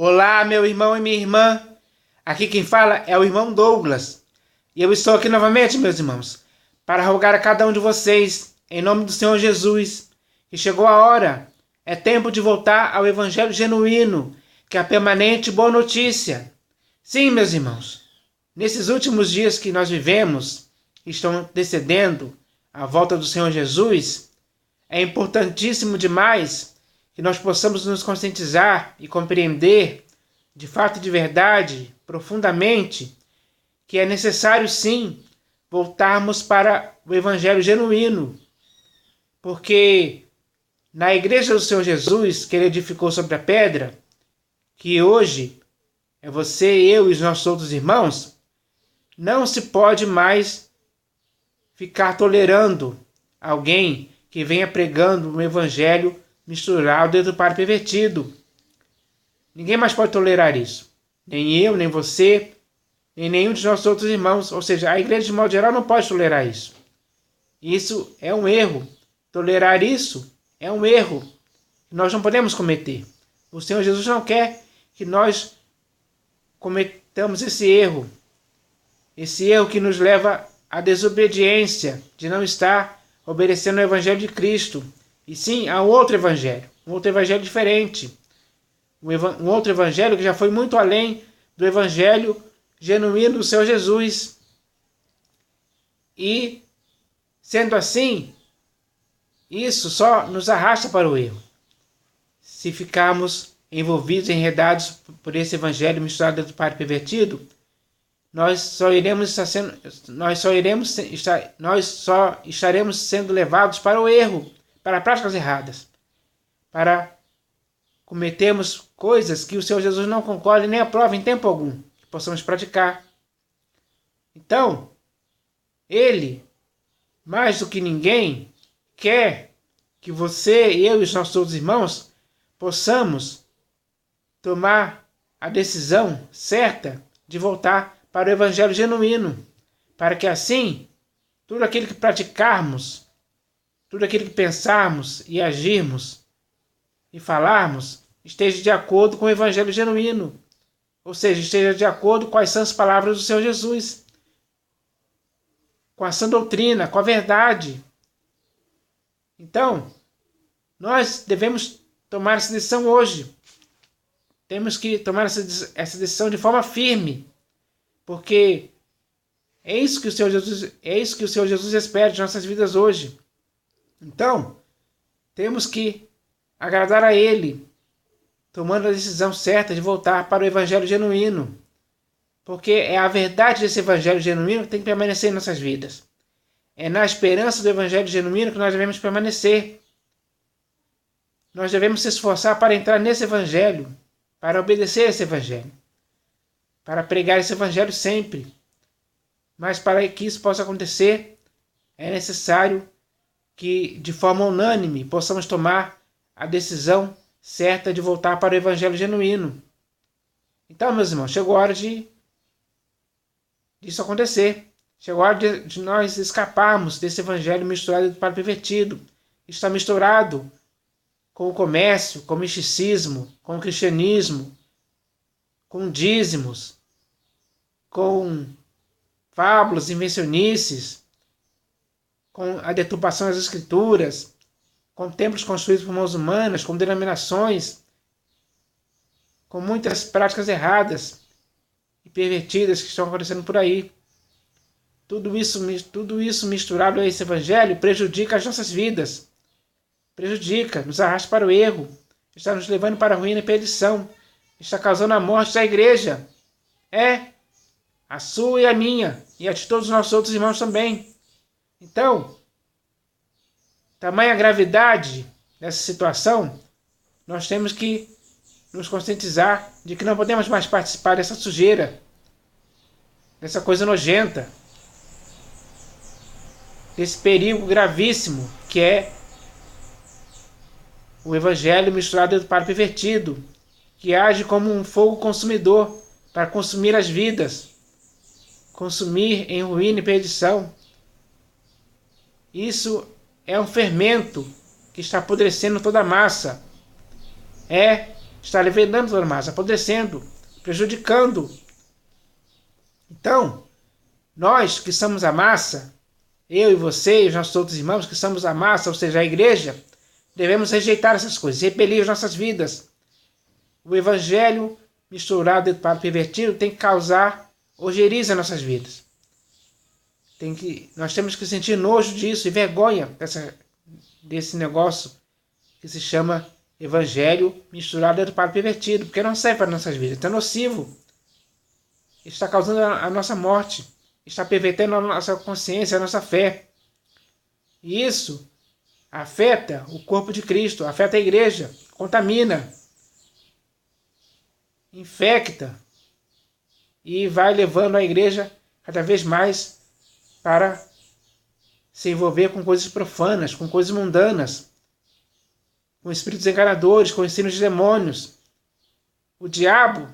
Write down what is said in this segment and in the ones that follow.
Olá, meu irmão e minha irmã. Aqui quem fala é o irmão Douglas. E eu estou aqui novamente, meus irmãos, para rogar a cada um de vocês, em nome do Senhor Jesus, que chegou a hora. É tempo de voltar ao Evangelho genuíno, que é a permanente boa notícia. Sim, meus irmãos, nesses últimos dias que nós vivemos, que estão antecedendo a volta do Senhor Jesus, é importantíssimo demais que nós possamos nos conscientizar e compreender, de fato e de verdade, profundamente, que é necessário sim voltarmos para o Evangelho genuíno. Porque na igreja do Senhor Jesus, que ele edificou sobre a pedra, que hoje é você, eu e os nossos outros irmãos, não se pode mais ficar tolerando alguém que venha pregando um evangelho misturado dentro do padre pervertido. Ninguém mais pode tolerar isso. Nem eu, nem você, nem nenhum dos nossos outros irmãos. Ou seja, a igreja de modo geral não pode tolerar isso. Isso é um erro. Tolerar isso é um erro que nós não podemos cometer. O Senhor Jesus não quer que nós cometamos esse erro. Esse erro que nos leva à desobediência de não estar obedecendo ao Evangelho de Cristo, e sim a um outro Evangelho diferente. Um outro Evangelho que já foi muito além do Evangelho genuíno do Senhor Jesus. E, sendo assim, isso só nos arrasta para o erro. Se ficarmos envolvidos, enredados por esse Evangelho misturado do padre pervertido, nós só estaremos sendo levados para o erro, para práticas erradas, para cometermos coisas que o Senhor Jesus não concorda e nem aprova em tempo algum que possamos praticar. Então, Ele, mais do que ninguém, quer que você, eu e os nossos outros irmãos possamos tomar a decisão certa de voltar para o Evangelho genuíno, para que assim, tudo aquilo que praticarmos, tudo aquilo que pensarmos e agirmos e falarmos, esteja de acordo com o Evangelho genuíno, ou seja, esteja de acordo com as sãs palavras do Senhor Jesus, com a sã doutrina, com a verdade. Então, nós devemos tomar essa decisão hoje. Temos que tomar essa decisão de forma firme, porque é isso que o Senhor Jesus espera de nossas vidas hoje. Então, temos que agradar a Ele, tomando a decisão certa de voltar para o Evangelho genuíno, porque é a verdade desse Evangelho genuíno que tem que permanecer em nossas vidas. É na esperança do Evangelho genuíno que nós devemos permanecer. Nós devemos se esforçar para entrar nesse Evangelho, para obedecer esse Evangelho, para pregar esse Evangelho sempre. Mas para que isso possa acontecer, é necessário que, de forma unânime, possamos tomar a decisão certa de voltar para o Evangelho genuíno. Então, meus irmãos, chegou a hora disso acontecer. Chegou a hora de nós escaparmos desse Evangelho misturado para pervertido. Está misturado com o comércio, com o misticismo, com o cristianismo, com dízimos, com fábulas, invencionices, com a deturpação das escrituras, com templos construídos por mãos humanas, com denominações, com muitas práticas erradas e pervertidas que estão acontecendo por aí. Tudo isso misturado a esse Evangelho prejudica as nossas vidas. Prejudica, nos arrasta para o erro, está nos levando para a ruína e perdição, está causando a morte da igreja. A sua e a minha, e a de todos os nossos outros irmãos também. Então, tamanha gravidade dessa situação, nós temos que nos conscientizar de que não podemos mais participar dessa sujeira, dessa coisa nojenta, desse perigo gravíssimo que é o Evangelho misturado para pervertido, que age como um fogo consumidor para consumir as vidas, consumir em ruína e perdição. Isso é um fermento que está apodrecendo toda a massa. É está levedando toda a massa, apodrecendo, prejudicando. Então, nós que somos a massa, eu e você e os nossos outros irmãos que somos a massa, ou seja, a igreja, devemos rejeitar essas coisas, repelir as nossas vidas. O evangelho misturado para o pervertido tem que causar ojeriza em nossas vidas. Nós temos que sentir nojo disso e vergonha desse negócio que se chama evangelho misturado para o pervertido, porque não serve para nossas vidas, é nocivo. Está causando a nossa morte, está pervertendo a nossa consciência, a nossa fé. E isso afeta o corpo de Cristo, afeta a igreja, contamina, infecta e vai levando a igreja cada vez mais para se envolver com coisas profanas, com coisas mundanas, com espíritos enganadores, com ensinos de demônios. O diabo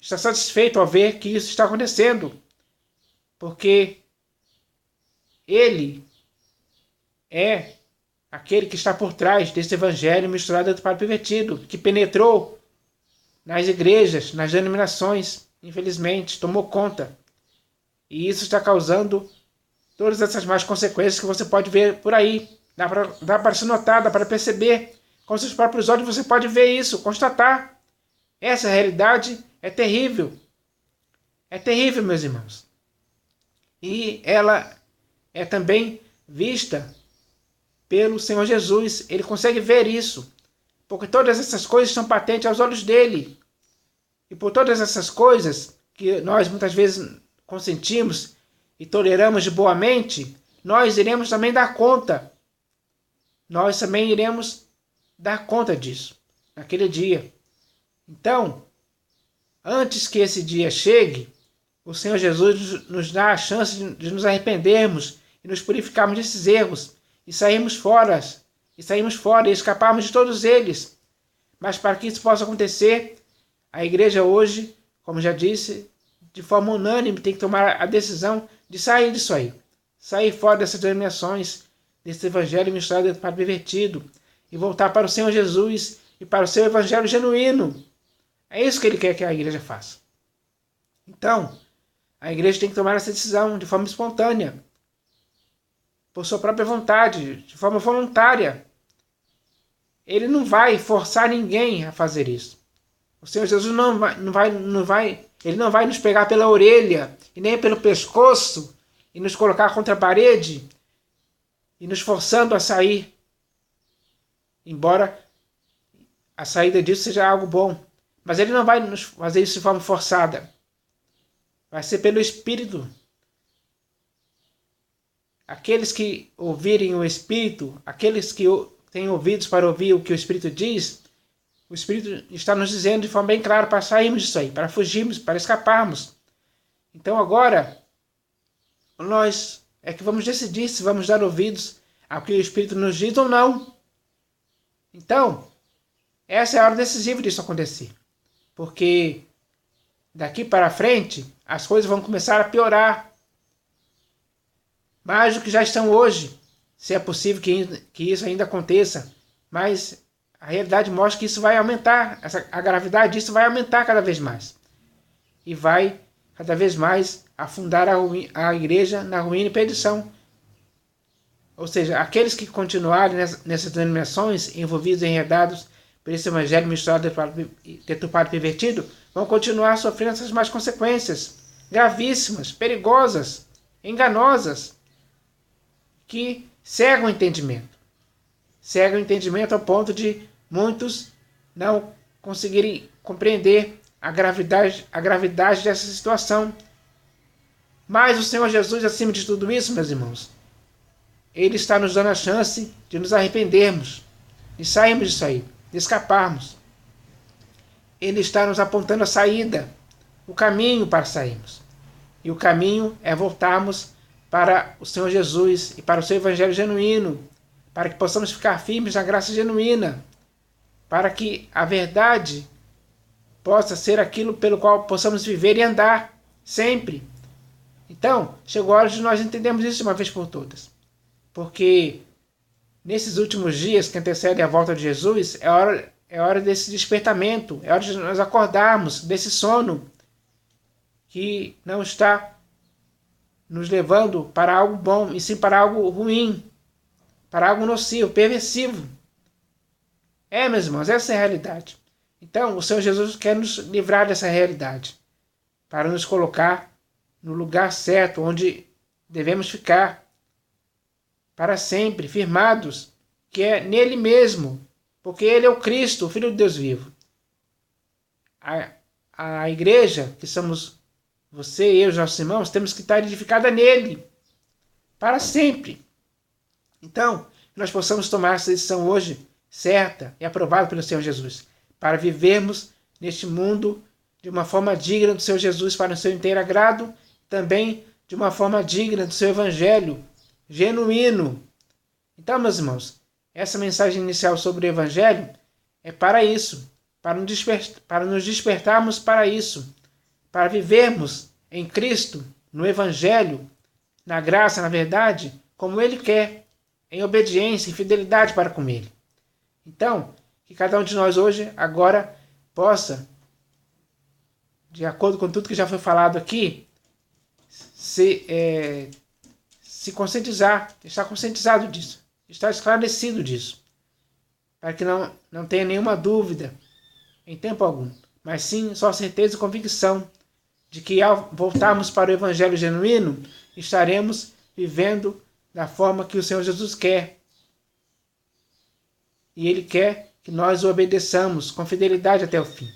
está satisfeito ao ver que isso está acontecendo, porque ele é aquele que está por trás desse evangelho misturado para o pervertido, que penetrou nas igrejas, nas denominações, infelizmente, tomou conta. E isso está causando todas essas más consequências que você pode ver por aí. Dá para se notar, dá para perceber. Com seus próprios olhos você pode ver isso, constatar. Essa realidade é terrível. É terrível, meus irmãos. E ela é também vista pelo Senhor Jesus. Ele consegue ver isso, porque todas essas coisas são patentes aos olhos dele. E por todas essas coisas que nós muitas vezes consentimos e toleramos de boa mente, nós iremos também dar conta. Nós também iremos dar conta disso naquele dia. Então, antes que esse dia chegue, o Senhor Jesus nos dá a chance de nos arrependermos e nos purificarmos desses erros e sairmos fora e escaparmos de todos eles. Mas para que isso possa acontecer, a igreja hoje, como já disse, de forma unânime tem que tomar a decisão de sair disso aí. Sair fora dessas denominações, desse evangelho misturado para o pervertido e voltar para o Senhor Jesus e para o seu evangelho genuíno. É isso que ele quer que a igreja faça. Então, a igreja tem que tomar essa decisão de forma espontânea, por sua própria vontade, de forma voluntária. Ele não vai forçar ninguém a fazer isso. O Senhor Jesus ele não vai nos pegar pela orelha e nem pelo pescoço e nos colocar contra a parede e nos forçando a sair. Embora a saída disso seja algo bom. Mas ele não vai nos fazer isso de forma forçada. Vai ser pelo Espírito. Aqueles que ouvirem o Espírito, aqueles que têm ouvidos para ouvir o que o Espírito diz, o Espírito está nos dizendo de forma bem clara para sairmos disso aí, para fugirmos, para escaparmos. Então agora, nós é que vamos decidir se vamos dar ouvidos ao que o Espírito nos diz ou não. Então, essa é a hora decisiva disso acontecer. Porque daqui para frente, as coisas vão começar a piorar. Mais do que já estão hoje. Se é possível que isso ainda aconteça. Mas a realidade mostra que isso vai aumentar. A gravidade disso vai aumentar cada vez mais. E vai cada vez mais afundar a igreja na ruína e perdição. Ou seja, aqueles que continuarem nessas denominações, envolvidos e enredados por esse evangelho misturado, deturpado e pervertido, vão continuar sofrendo essas más consequências gravíssimas, perigosas, enganosas, que cegam o entendimento. Cegam o entendimento ao ponto de muitos não conseguirem compreender a gravidade dessa situação. Mas o Senhor Jesus, acima de tudo isso, meus irmãos, Ele está nos dando a chance de nos arrependermos, de sairmos disso aí, de escaparmos. Ele está nos apontando a saída, o caminho para sairmos. E o caminho é voltarmos para o Senhor Jesus e para o seu evangelho genuíno, para que possamos ficar firmes na graça genuína, para que a verdade possa ser aquilo pelo qual possamos viver e andar sempre. Então, chegou a hora de nós entendermos isso de uma vez por todas. Porque nesses últimos dias que antecedem a volta de Jesus, é hora é hora desse despertamento, é hora de nós acordarmos desse sono que não está nos levando para algo bom, e sim para algo ruim, para algo nocivo, perversivo. Meus irmãos, essa é a realidade. Então, o Senhor Jesus quer nos livrar dessa realidade, para nos colocar no lugar certo, onde devemos ficar para sempre, firmados, que é nele mesmo, porque ele é o Cristo, o Filho de Deus vivo. A igreja, que somos você e eu, os nossos irmãos, temos que estar edificada nele, para sempre. Então, que nós possamos tomar essa decisão hoje, certa e aprovada pelo Senhor Jesus, para vivermos neste mundo de uma forma digna do Senhor Jesus, para o seu inteiro agrado, também de uma forma digna do seu evangelho, genuíno. Então, meus irmãos, essa mensagem inicial sobre o evangelho é para isso, para nos despertarmos para isso, para vivermos em Cristo, no evangelho, na graça, na verdade, como ele quer, em obediência e fidelidade para com ele. Então, que cada um de nós hoje, agora, possa, de acordo com tudo que já foi falado aqui, se conscientizar, estar conscientizado disso, estar esclarecido disso, para que não tenha nenhuma dúvida em tempo algum, mas sim só certeza e convicção de que ao voltarmos para o evangelho genuíno, estaremos vivendo da forma que o Senhor Jesus quer. E ele quer que nós o obedeçamos com fidelidade até o fim,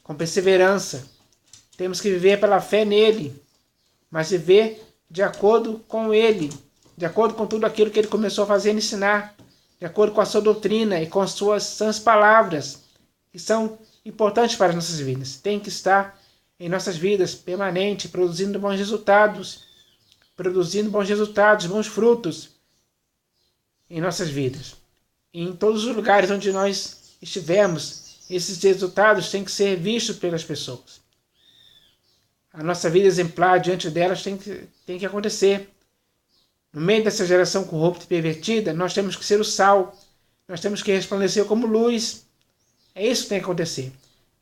com perseverança. Temos que viver pela fé nele, mas viver de acordo com ele, de acordo com tudo aquilo que ele começou a fazer e ensinar, de acordo com a sua doutrina e com as suas sãs palavras, que são importantes para as nossas vidas. Tem que estar em nossas vidas permanente, produzindo bons resultados, bons frutos em nossas vidas. E em todos os lugares onde nós estivermos, esses resultados têm que ser vistos pelas pessoas. A nossa vida exemplar diante delas tem que acontecer. No meio dessa geração corrupta e pervertida, nós temos que ser o sal. Nós temos que resplandecer como luz. É isso que tem que acontecer.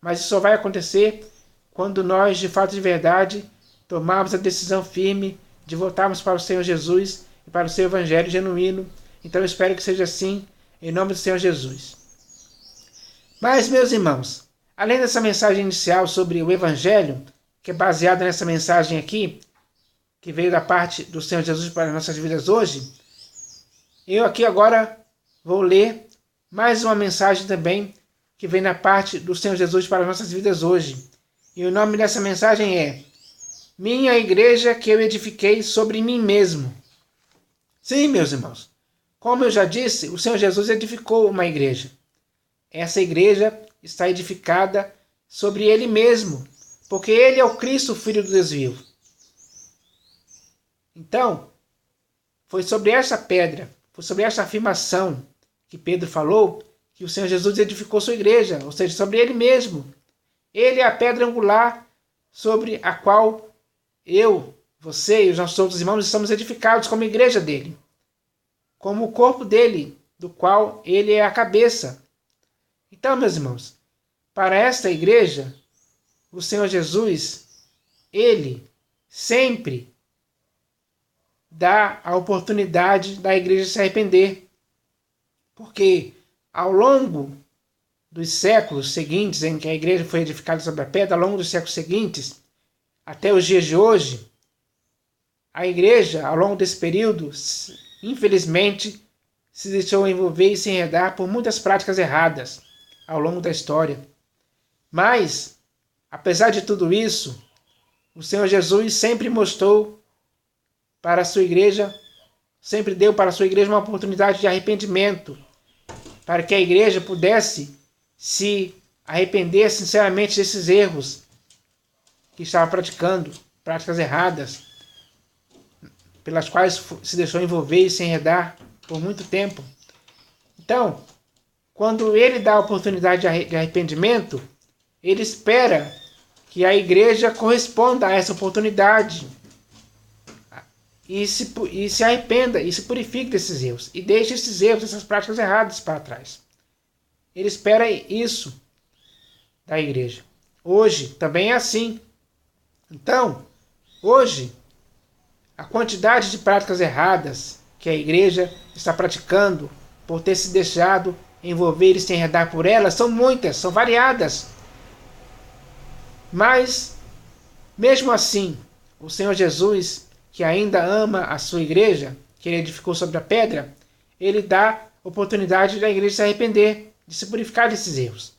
Mas isso só vai acontecer quando nós, de fato e de verdade, tomarmos a decisão firme de voltarmos para o Senhor Jesus e para o seu evangelho genuíno. Então eu espero que seja assim, em nome do Senhor Jesus. Mas, meus irmãos, além dessa mensagem inicial sobre o evangelho, que é baseada nessa mensagem aqui, que veio da parte do Senhor Jesus para as nossas vidas hoje, eu aqui agora vou ler mais uma mensagem também que vem da parte do Senhor Jesus para as nossas vidas hoje. E o nome dessa mensagem é Minha Igreja que eu edifiquei sobre mim mesmo. Sim, meus irmãos, como eu já disse, o Senhor Jesus edificou uma igreja. Essa igreja está edificada sobre ele mesmo, porque ele é o Cristo, o Filho do Deus vivo. Então, foi sobre essa pedra, foi sobre essa afirmação que Pedro falou, que o Senhor Jesus edificou sua igreja, ou seja, sobre ele mesmo. Ele é a pedra angular sobre a qual eu, você e os nossos outros irmãos estamos edificados como igreja dele, como o corpo dele, do qual ele é a cabeça. Então, meus irmãos, para esta igreja, o Senhor Jesus, ele sempre dá a oportunidade da igreja se arrepender. Porque ao longo dos séculos seguintes, em que a igreja foi edificada sobre a pedra, ao longo dos séculos seguintes, até os dias de hoje, a igreja, ao longo desse período, infelizmente, se deixou envolver e se enredar por muitas práticas erradas ao longo da história. Mas, apesar de tudo isso, o Senhor Jesus sempre mostrou para a sua igreja, sempre deu para a sua igreja uma oportunidade de arrependimento, para que a igreja pudesse se arrepender sinceramente desses erros que estava praticando, práticas erradas, pelas quais se deixou envolver e se enredar por muito tempo. Então, quando ele dá a oportunidade de arrependimento, ele espera que a igreja corresponda a essa oportunidade e se arrependa e se purifique desses erros e deixe esses erros, essas práticas erradas para trás. Ele espera isso da igreja. Hoje também é assim. Então, hoje, a quantidade de práticas erradas que a igreja está praticando por ter se deixado envolver e se enredar por elas são muitas, são variadas. Mas, mesmo assim, o Senhor Jesus, que ainda ama a sua igreja, que ele edificou sobre a pedra, ele dá oportunidade da igreja se arrepender, de se purificar desses erros.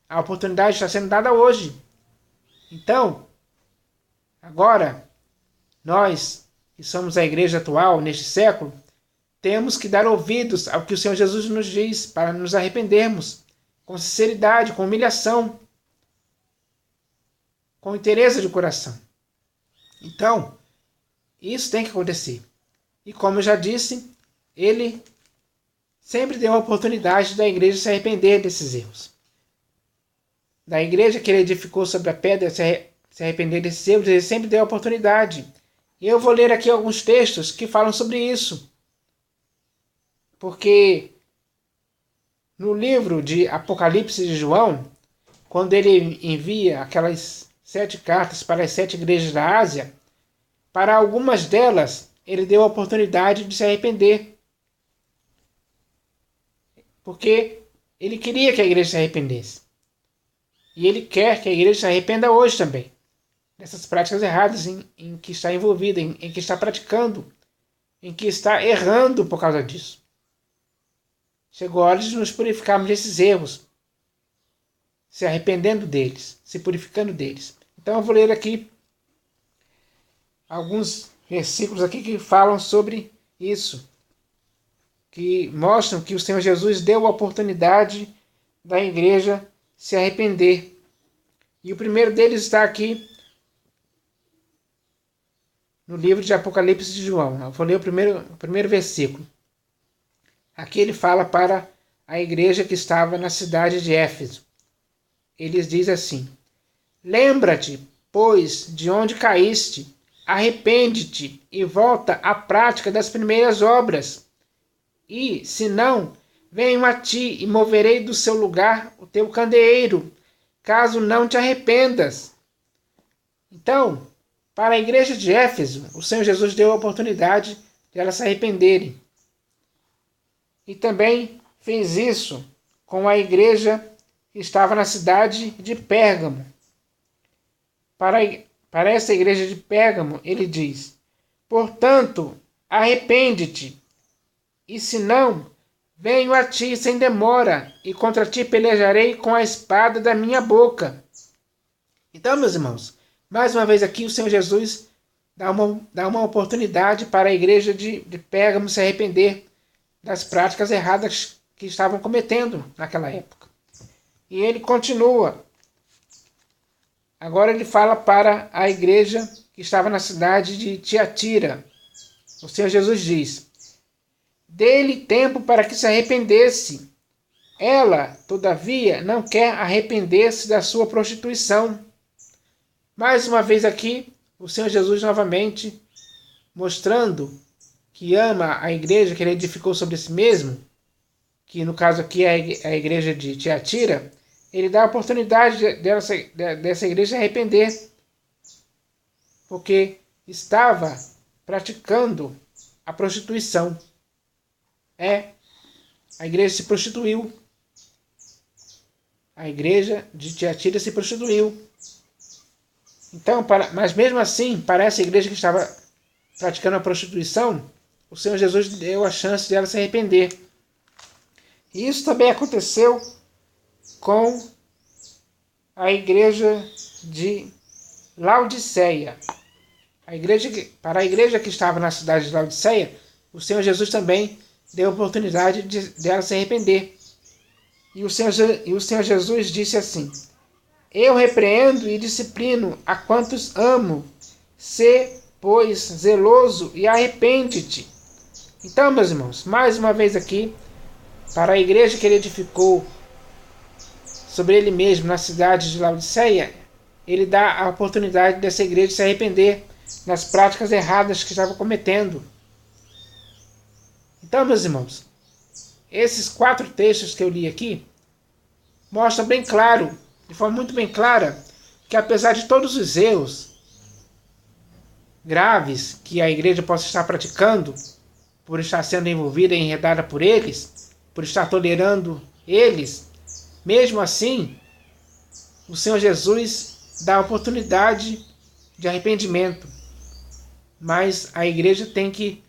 A oportunidade está sendo dada hoje. Então, agora, nós que somos a igreja atual neste século, temos que dar ouvidos ao que o Senhor Jesus nos diz para nos arrependermos com sinceridade, com humilhação, com inteireza de coração. Então, isso tem que acontecer. E como eu já disse, ele sempre deu a oportunidade da igreja se arrepender desses erros. Da igreja que ele edificou sobre a pedra se arrepender desses erros, ele sempre deu a oportunidade. E eu vou ler aqui alguns textos que falam sobre isso. Porque no livro de Apocalipse de João, quando ele envia aquelas 7 cartas para as 7 igrejas da Ásia, para algumas delas ele deu a oportunidade de se arrepender. Porque ele queria que a igreja se arrependesse. E ele quer que a igreja se arrependa hoje também. Dessas práticas erradas em que está envolvida, em que está praticando, em que está errando por causa disso. Chegou a hora de nos purificarmos desses erros, se arrependendo deles, se purificando deles. Então eu vou ler aqui alguns versículos aqui que falam sobre isso, que mostram que o Senhor Jesus deu a oportunidade da igreja se arrepender. E o primeiro deles está aqui no livro de Apocalipse de João. Eu vou ler o primeiro versículo. Aqui ele fala para a igreja que estava na cidade de Éfeso. Ele diz assim: lembra-te, pois, de onde caíste, arrepende-te e volta à prática das primeiras obras. E, se não, venho a ti e moverei do seu lugar o teu candeeiro, caso não te arrependas. Então, para a igreja de Éfeso, o Senhor Jesus deu a oportunidade de elas se arrependerem. E também fez isso com a igreja que estava na cidade de Pérgamo. Para essa igreja de Pérgamo, ele diz: portanto, arrepende-te, e se não, venho a ti sem demora, e contra ti pelejarei com a espada da minha boca. Então, meus irmãos, mais uma vez aqui o Senhor Jesus dá uma oportunidade para a igreja de Pérgamo se arrepender das práticas erradas que estavam cometendo naquela época. E ele continua. Agora ele fala para a igreja que estava na cidade de Tiatira. O Senhor Jesus diz: dê-lhe tempo para que se arrependesse. Ela, todavia, não quer arrepender-se da sua prostituição. Mais uma vez aqui, o Senhor Jesus novamente mostrando que ama a igreja que ele edificou sobre si mesmo, que no caso aqui é a igreja de Tiatira, ele dá a oportunidade dessa igreja se arrepender, porque estava praticando a prostituição. A igreja se prostituiu. A igreja de Tiatira se prostituiu. Então, mas mesmo assim, para essa igreja que estava praticando a prostituição, o Senhor Jesus deu a chance dela se arrepender. E isso também aconteceu com a igreja de Laodiceia. Para a igreja que estava na cidade de Laodiceia, o Senhor Jesus também deu a oportunidade dela se arrepender. E o Senhor Jesus disse assim: eu repreendo e disciplino a quantos amo. Sê, pois, zeloso e arrepende-te. Então, meus irmãos, mais uma vez aqui, para a igreja que ele edificou sobre ele mesmo na cidade de Laodiceia, ele dá a oportunidade dessa igreja se arrepender das práticas erradas que estava cometendo. Então, meus irmãos, esses 4 textos que eu li aqui mostra bem claro, de forma muito bem clara, que apesar de todos os erros graves que a igreja possa estar praticando, por estar sendo envolvida e enredada por eles, por estar tolerando eles, mesmo assim, o Senhor Jesus dá a oportunidade de arrependimento. Mas a igreja tem que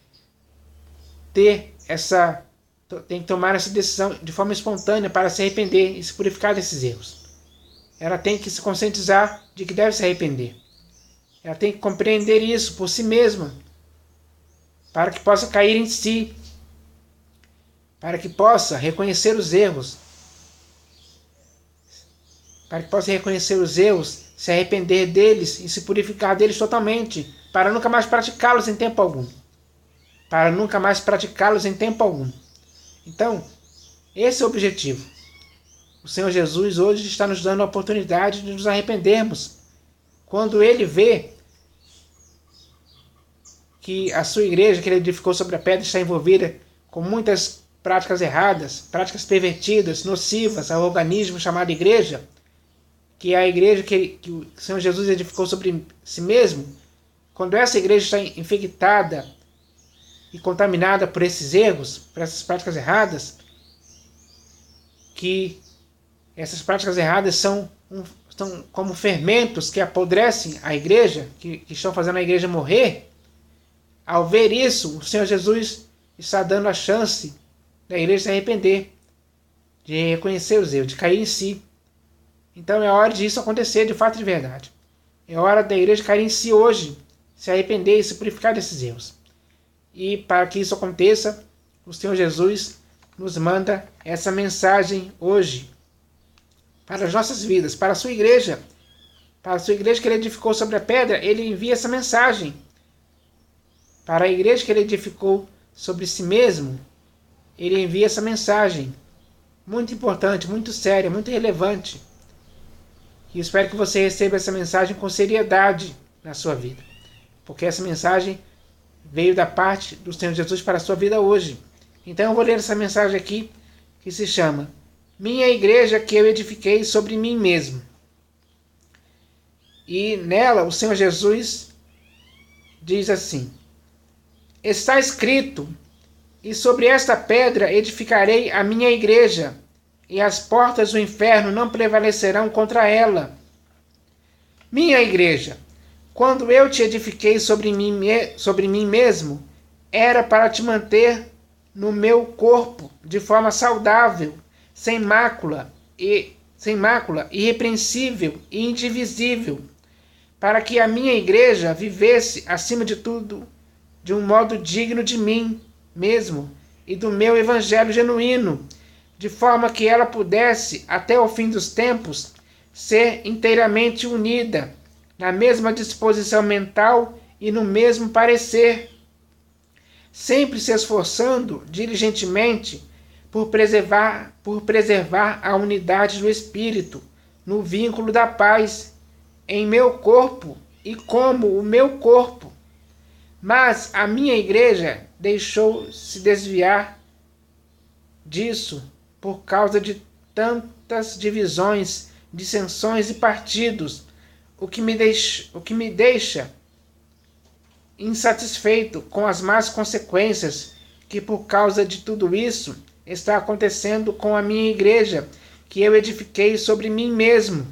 tomar essa decisão de forma espontânea para se arrepender e se purificar desses erros. Ela tem que se conscientizar de que deve se arrepender. Ela tem que compreender isso por si mesma, para que possa cair em si, para que possa reconhecer os erros, se arrepender deles e se purificar deles totalmente, para nunca mais praticá-los em tempo algum. Então, esse é o objetivo. O Senhor Jesus hoje está nos dando a oportunidade de nos arrependermos. Quando Ele vê que a sua igreja, que Ele edificou sobre a pedra, está envolvida com muitas práticas erradas, práticas pervertidas, nocivas ao organismo chamado igreja, que é a igreja que o Senhor Jesus edificou sobre si mesmo, quando essa igreja está infectada e contaminada por esses erros, por essas práticas erradas, que essas práticas erradas são como fermentos que apodrecem a igreja, que estão fazendo a igreja morrer. Ao ver isso, o Senhor Jesus está dando a chance da igreja se arrepender, de reconhecer os erros, de cair em si. Então é hora disso acontecer de fato e de verdade. É hora da igreja cair em si hoje, se arrepender e se purificar desses erros. E para que isso aconteça, o Senhor Jesus nos manda essa mensagem hoje para as nossas vidas, para a sua igreja. Para a sua igreja que Ele edificou sobre a pedra, Ele envia essa mensagem. Para a igreja que Ele edificou sobre si mesmo, Ele envia essa mensagem. Muito importante, muito séria, muito relevante. E eu espero que você receba essa mensagem com seriedade na sua vida. Porque essa mensagem veio da parte do Senhor Jesus para a sua vida hoje. Então eu vou ler essa mensagem aqui, que se chama Minha Igreja que eu edifiquei sobre mim mesmo. E nela o Senhor Jesus diz assim: Está escrito, e sobre esta pedra edificarei a minha igreja, e as portas do inferno não prevalecerão contra ela. Minha igreja, quando eu te edifiquei sobre mim mesmo, era para te manter no meu corpo de forma saudável, sem mácula, irrepreensível e indivisível, para que a minha igreja vivesse, acima de tudo, de um modo digno de mim mesmo e do meu evangelho genuíno, de forma que ela pudesse, até o fim dos tempos, ser inteiramente unida, na mesma disposição mental e no mesmo parecer, sempre se esforçando diligentemente por preservar a unidade do Espírito, no vínculo da paz, em meu corpo e como o meu corpo. Mas a minha igreja deixou-se desviar disso por causa de tantas divisões, dissensões e partidos, o que me deixa insatisfeito com as más consequências que por causa de tudo isso está acontecendo com a minha igreja, que eu edifiquei sobre mim mesmo.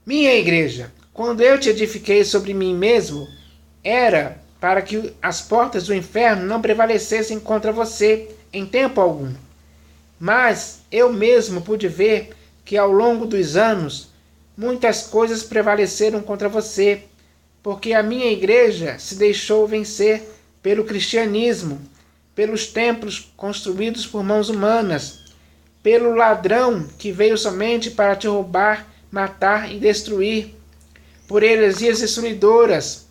Minha igreja, quando eu te edifiquei sobre mim mesmo, era para que as portas do inferno não prevalecessem contra você em tempo algum. Mas eu mesmo pude ver que ao longo dos anos muitas coisas prevaleceram contra você, porque a minha igreja se deixou vencer pelo cristianismo, pelos templos construídos por mãos humanas, pelo ladrão que veio somente para te roubar, matar e destruir, por heresias destruidoras,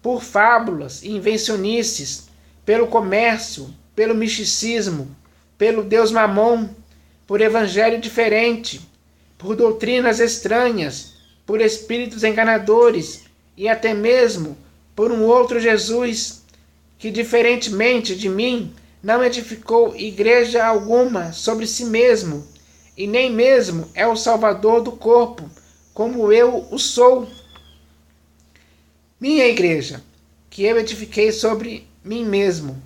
por fábulas e invencionices, pelo comércio, pelo misticismo, pelo Deus Mamon, por evangelho diferente, por doutrinas estranhas, por espíritos enganadores e até mesmo por um outro Jesus, que diferentemente de mim não edificou igreja alguma sobre si mesmo, e nem mesmo é o Salvador do corpo, como eu o sou. Minha igreja, que eu edifiquei sobre mim mesmo,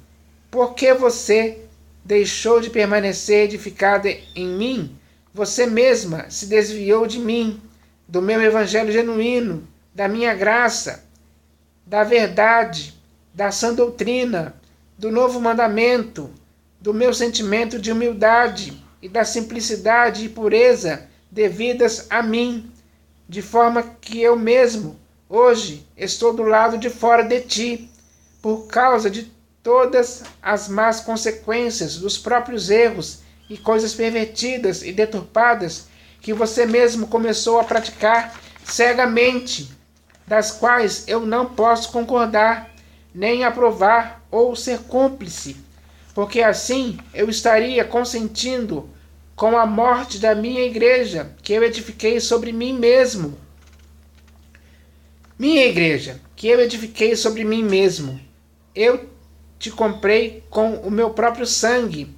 por que você deixou de permanecer edificada em mim? Você mesma se desviou de mim, do meu evangelho genuíno, da minha graça, da verdade, da sã doutrina, do novo mandamento, do meu sentimento de humildade e da simplicidade e pureza devidas a mim, de forma que eu mesmo, hoje, estou do lado de fora de ti, por causa de todas as más consequências dos próprios erros e coisas pervertidas e deturpadas que você mesmo começou a praticar cegamente, das quais eu não posso concordar, nem aprovar ou ser cúmplice, porque assim eu estaria consentindo com a morte da minha igreja, que eu edifiquei sobre mim mesmo. Minha igreja, que eu edifiquei sobre mim mesmo, eu te comprei com o meu próprio sangue,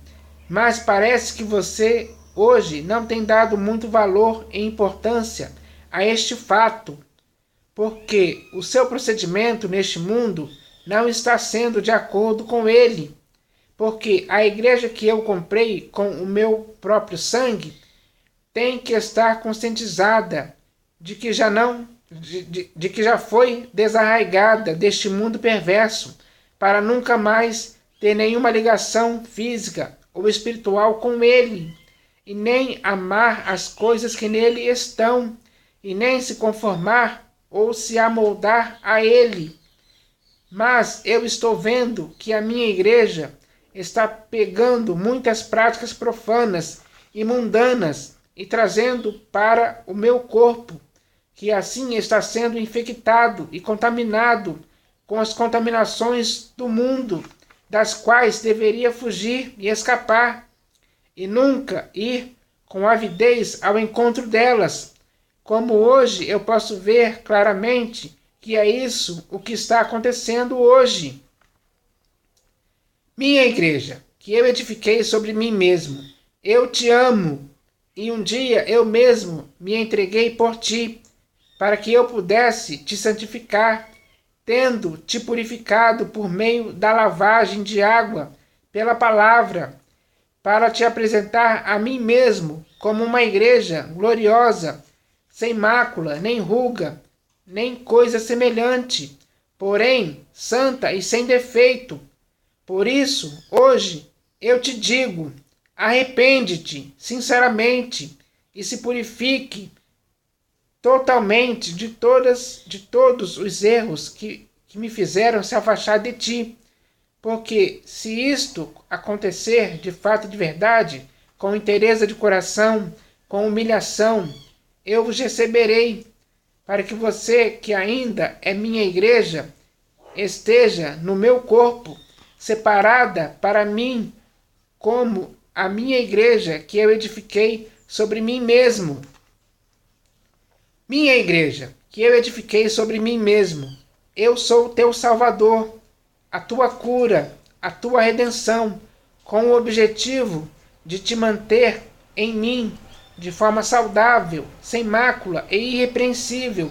mas parece que você hoje não tem dado muito valor e importância a este fato, porque o seu procedimento neste mundo não está sendo de acordo com ele, porque a igreja que eu comprei com o meu próprio sangue tem que estar conscientizada de que de que já foi desarraigada deste mundo perverso, para nunca mais ter nenhuma ligação física ou espiritual com ele, e nem amar as coisas que nele estão, e nem se conformar ou se amoldar a ele. Mas eu estou vendo que a minha igreja está pegando muitas práticas profanas e mundanas e trazendo para o meu corpo, que assim está sendo infectado e contaminado com as contaminações do mundo, das quais deveria fugir e escapar, e nunca ir com avidez ao encontro delas, como hoje eu posso ver claramente que é isso o que está acontecendo hoje. Minha igreja, que eu edifiquei sobre mim mesmo, eu te amo, e um dia eu mesmo me entreguei por ti, para que eu pudesse te santificar, tendo te purificado por meio da lavagem de água pela palavra, para te apresentar a mim mesmo como uma igreja gloriosa, sem mácula, nem ruga, nem coisa semelhante, porém santa e sem defeito. Por isso, hoje, eu te digo, arrepende-te sinceramente e se purifique totalmente de todos os erros que me fizeram se afastar de ti. Porque se isto acontecer de fato e de verdade, com inteireza de coração, com humilhação, eu vos receberei, para que você, que ainda é minha igreja, esteja no meu corpo, separada para mim, como a minha igreja que eu edifiquei sobre mim mesmo. Minha igreja, que eu edifiquei sobre mim mesmo, eu sou o teu Salvador, a tua cura, a tua redenção, com o objetivo de te manter em mim de forma saudável, sem mácula e irrepreensível,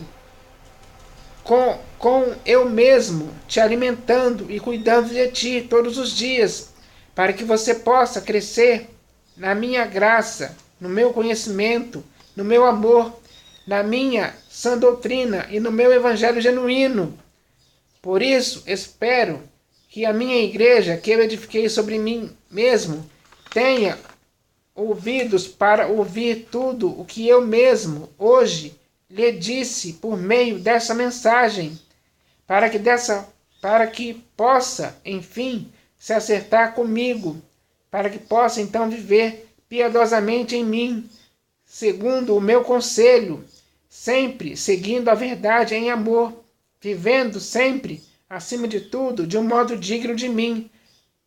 com eu mesmo te alimentando e cuidando de ti todos os dias, para que você possa crescer na minha graça, no meu conhecimento, no meu amor, na minha sã doutrina e no meu evangelho genuíno. Por isso, espero que a minha igreja, que eu edifiquei sobre mim mesmo, tenha ouvidos para ouvir tudo o que eu mesmo, hoje, lhe disse por meio dessa mensagem, para que possa, enfim, se acertar comigo, para que possa então viver piedosamente em mim, segundo o meu conselho, sempre seguindo a verdade em amor, vivendo sempre, acima de tudo, de um modo digno de mim,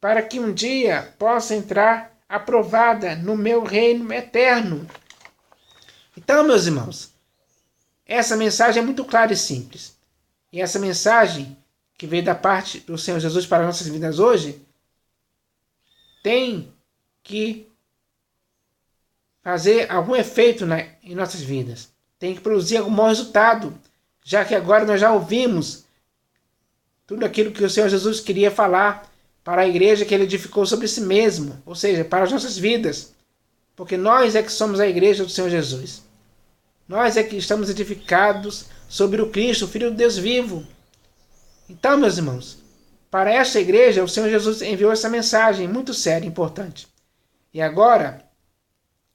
para que um dia possa entrar aprovada no meu reino eterno. Então, meus irmãos, essa mensagem é muito clara e simples. E essa mensagem que veio da parte do Senhor Jesus para nossas vidas hoje tem que fazer algum efeito em nossas vidas. Tem que produzir algum bom resultado, já que agora nós já ouvimos tudo aquilo que o Senhor Jesus queria falar para a igreja que ele edificou sobre si mesmo, ou seja, para as nossas vidas. Porque nós é que somos a igreja do Senhor Jesus. Nós é que estamos edificados sobre o Cristo, o Filho de Deus vivo. Então, meus irmãos, para esta igreja, o Senhor Jesus enviou essa mensagem muito séria e importante. E agora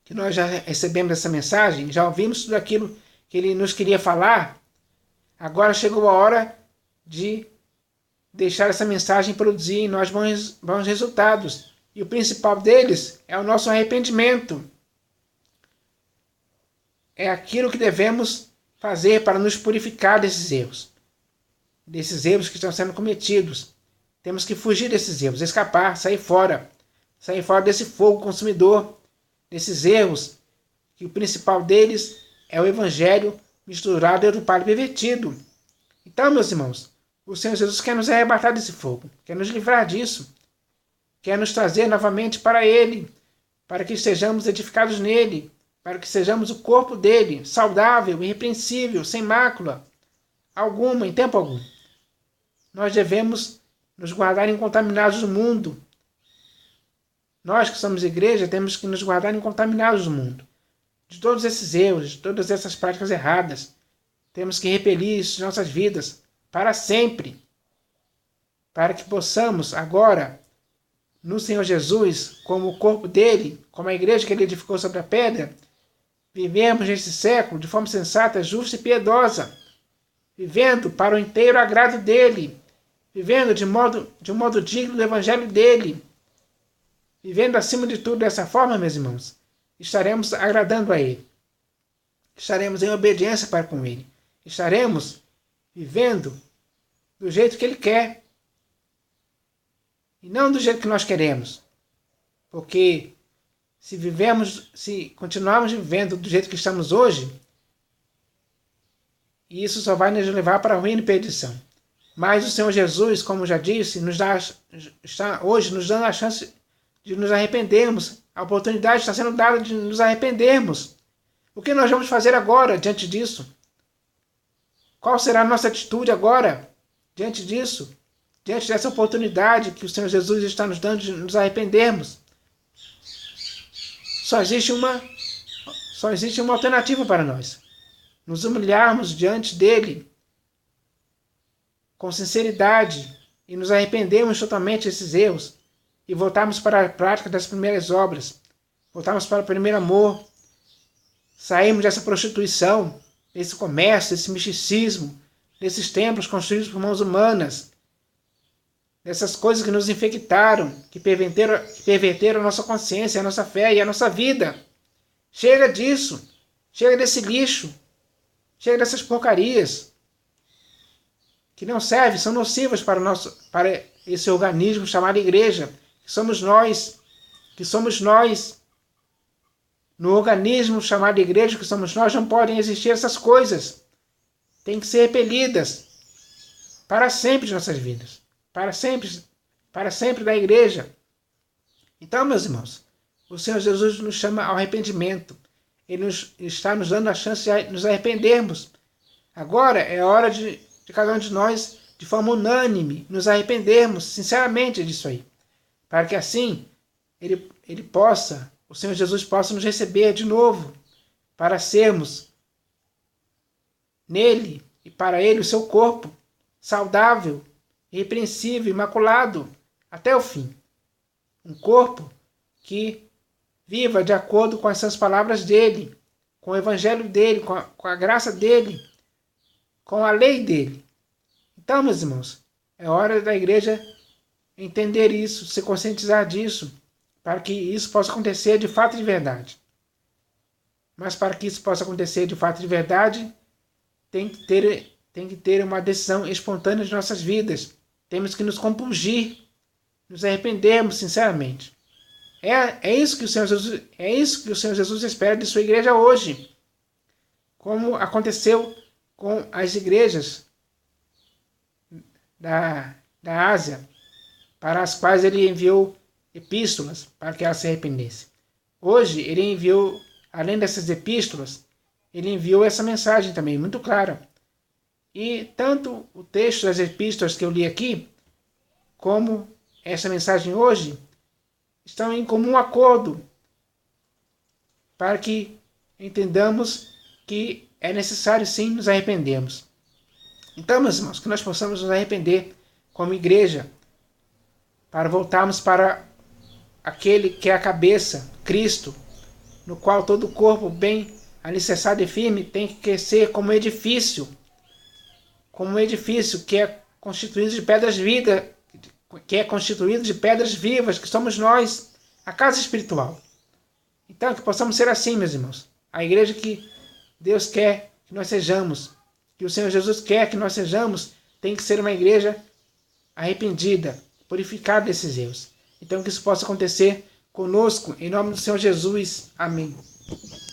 que nós já recebemos essa mensagem, já ouvimos tudo aquilo que ele nos queria falar, agora chegou a hora de deixar essa mensagem produzir em nós bons resultados. E o principal deles é o nosso arrependimento. É aquilo que devemos fazer para nos purificar desses erros que estão sendo cometidos. Temos que fugir desses erros, escapar, sair fora desse fogo consumidor, desses erros, que o principal deles é o evangelho misturado do padre pervertido. Então, meus irmãos, o Senhor Jesus quer nos arrebatar desse fogo, quer nos livrar disso, quer nos trazer novamente para Ele, para que estejamos edificados nele, para que sejamos o corpo dele, saudável, irrepreensível, sem mácula alguma, em tempo algum. Nós devemos nos guardar incontaminados do mundo. Nós que somos igreja temos que nos guardar incontaminados do mundo, de todos esses erros, de todas essas práticas erradas. Temos que repelir isso em nossas vidas para sempre, para que possamos agora, no Senhor Jesus, como o corpo dele, como a igreja que ele edificou sobre a pedra, vivemos neste século de forma sensata, justa e piedosa, vivendo para o inteiro agrado dele, vivendo de um modo digno do evangelho dele, vivendo acima de tudo dessa forma, meus irmãos, estaremos agradando a ele, estaremos em obediência para com ele, estaremos vivendo do jeito que ele quer e não do jeito que nós queremos, porque se continuarmos vivendo do jeito que estamos hoje, isso só vai nos levar para a ruína e perdição. Mas o Senhor Jesus, como já disse, está hoje nos dando a chance de nos arrependermos. A oportunidade está sendo dada de nos arrependermos. O que nós vamos fazer agora diante disso? Qual será a nossa atitude agora diante disso? Diante dessa oportunidade que o Senhor Jesus está nos dando de nos arrependermos? Só existe uma alternativa para nós. Nos humilharmos diante dele com sinceridade e nos arrependermos totalmente desses erros e voltarmos para a prática das primeiras obras, voltarmos para o primeiro amor, sairmos dessa prostituição, desse comércio, desse misticismo, desses templos construídos por mãos humanas, dessas coisas que nos infectaram, que perverteram a nossa consciência, a nossa fé e a nossa vida. Chega disso, chega desse lixo, chega dessas porcarias que não servem, são nocivas para esse organismo chamado igreja, que somos nós. No organismo chamado igreja, que somos nós, não podem existir essas coisas. Tem que ser repelidas para sempre de nossas vidas, para sempre da igreja. Então, meus irmãos, o Senhor Jesus nos chama ao arrependimento. Ele está nos dando a chance de nos arrependermos. Agora é hora de cada um de nós, de forma unânime, nos arrependermos sinceramente disso aí. Para que assim o Senhor Jesus possa nos receber de novo, para sermos nele e para ele o seu corpo, saudável, irrepreensível, imaculado, até o fim. Um corpo que viva de acordo com essas palavras dele, com o evangelho dele, com a graça dele, com a lei dele. Então, meus irmãos, é hora da igreja entender isso, se conscientizar disso, para que isso possa acontecer de fato e de verdade. Mas para que isso possa acontecer de fato e de verdade, tem que ter uma decisão espontânea de nossas vidas. Temos que nos compungir, nos arrependermos sinceramente. É isso que o Senhor Jesus espera de sua igreja hoje. Como aconteceu com as igrejas da Ásia, para as quais ele enviou epístolas para que elas se arrependessem. Hoje ele enviou além dessas epístolas, ele enviou essa mensagem também, muito clara. E tanto o texto das epístolas que eu li aqui, como essa mensagem hoje, estão em comum acordo para que entendamos que é necessário sim nos arrependermos. Então, meus irmãos, que nós possamos nos arrepender como igreja, para voltarmos para aquele que é a cabeça, Cristo, no qual todo o corpo bem alicerçado e firme tem que crescer como um edifício que é constituído de pedras vivas, que somos nós, a casa espiritual. Então, que possamos ser assim, meus irmãos. A igreja que Deus quer que nós sejamos, que o Senhor Jesus quer que nós sejamos, tem que ser uma igreja arrependida, purificada desses erros. Então, que isso possa acontecer conosco, em nome do Senhor Jesus. Amém.